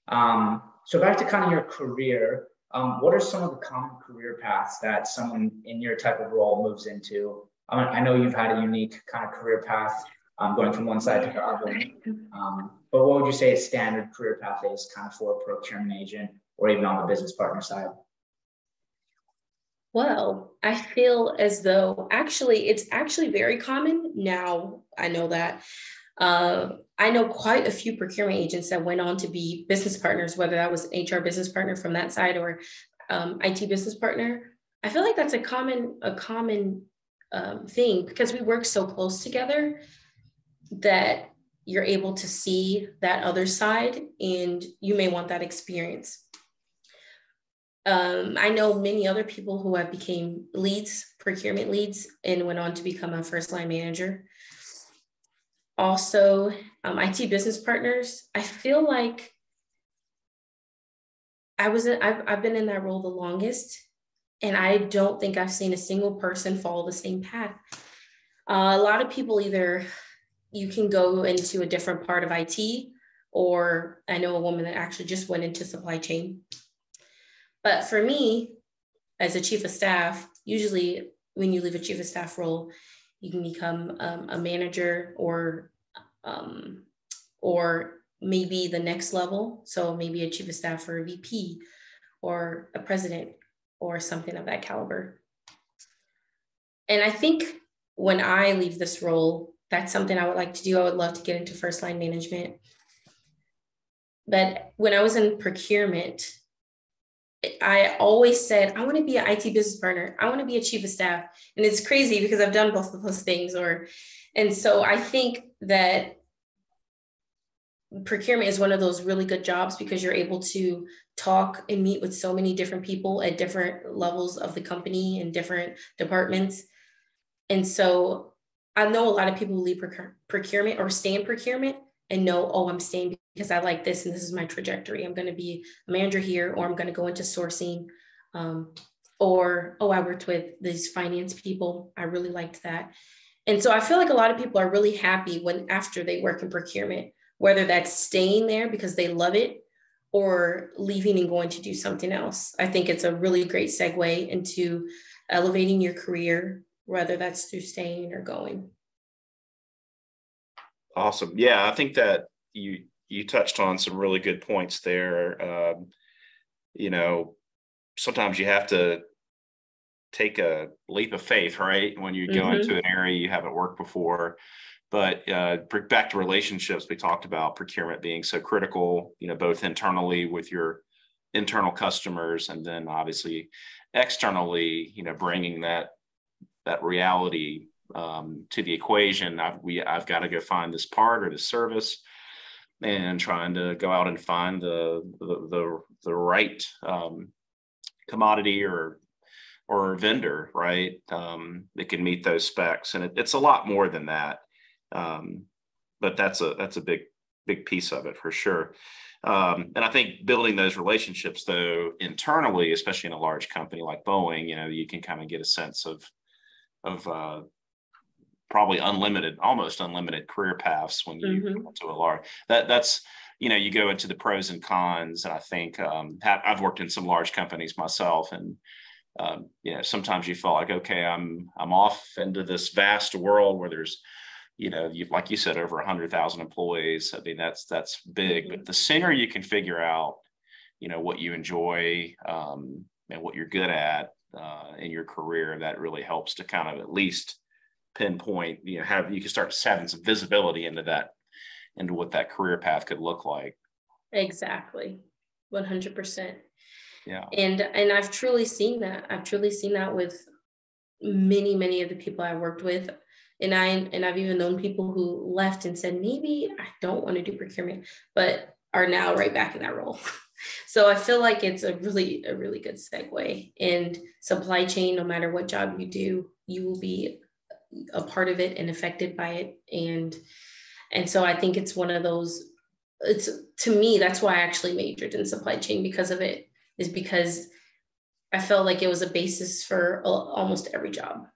So back to kind of your career, what are some of the common career paths that someone in your type of role moves into? I know you've had a unique kind of career path, going from one side to the other. But what would you say a standard career path is kind of for a procurement agent or even on the business partner side? Well, I feel as though it's actually very common now. I know that. I know quite a few procurement agents that went on to be business partners, whether that was HR business partner from that side or IT business partner. I feel like that's a common thing because we work so close together that you're able to see that other side and you may want that experience. I know many other people who have became leads, procurement leads, and went on to become a first line manager. Also, IT business partners. I feel like I've been in that role the longest, and I don't think I've seen a single person follow the same path. A lot of people either you can go into a different part of IT, or I know a woman that actually just went into supply chain. But for me, as a chief of staff, usually when you leave a chief of staff role, you can become a manager or maybe the next level. So maybe a chief of staff or a VP or a president or something of that caliber. And I think when I leave this role, that's something I would like to do. I would love to get into first line management. But when I was in procurement, I always said, I want to be an IT business partner. I want to be a chief of staff. And it's crazy because I've done both of those things. And so I think that procurement is one of those really good jobs because you're able to talk and meet with so many different people at different levels of the company and different departments. And so I know a lot of people who leave procurement or stay in procurement and know, oh, I'm staying because I like this and this is my trajectory. I'm going to be a manager here, or I'm going to go into sourcing, or, oh, I worked with these finance people. I really liked that. And so I feel like a lot of people are really happy after they work in procurement, whether that's staying there because they love it or leaving and going to do something else. I think it's a really great segue into elevating your career, whether that's through staying or going. Awesome. Yeah, I think that you touched on some really good points there. Sometimes you have to take a leap of faith, right? When you go into an area you haven't worked before. But back to relationships, we talked about procurement being so critical, both internally with your internal customers and then obviously externally, bringing that reality to the equation. I've got to go find this part or this service, and trying to go out and find the right commodity or vendor, right, that can meet those specs. And it's a lot more than that, but that's a big piece of it for sure. And I think building those relationships, though, internally, especially in a large company like Boeing, you can kind of get a sense of probably almost unlimited career paths when you go into a large, that's, you go into the pros and cons. And I think I've worked in some large companies myself, and sometimes you feel like, okay, I'm off into this vast world where there's, like you said, over 100,000 employees. I mean, that's big, but the sooner you can figure out, what you enjoy and what you're good at in your career, that really helps to kind of at least pinpoint, you can start having some visibility into what that career path could look like. Exactly. 100%. Yeah. And I've truly seen that. I've truly seen that with many of the people I worked with. And I've even known people who left and said, maybe I don't want to do procurement, but are now right back in that role. So I feel like it's a really good segue. And supply chain, no matter what job you do, you will be a part of it and affected by it. And so I think it's one of those, to me, that's why I actually majored in supply chain, because of it, is because I felt like it was a basis for almost every job.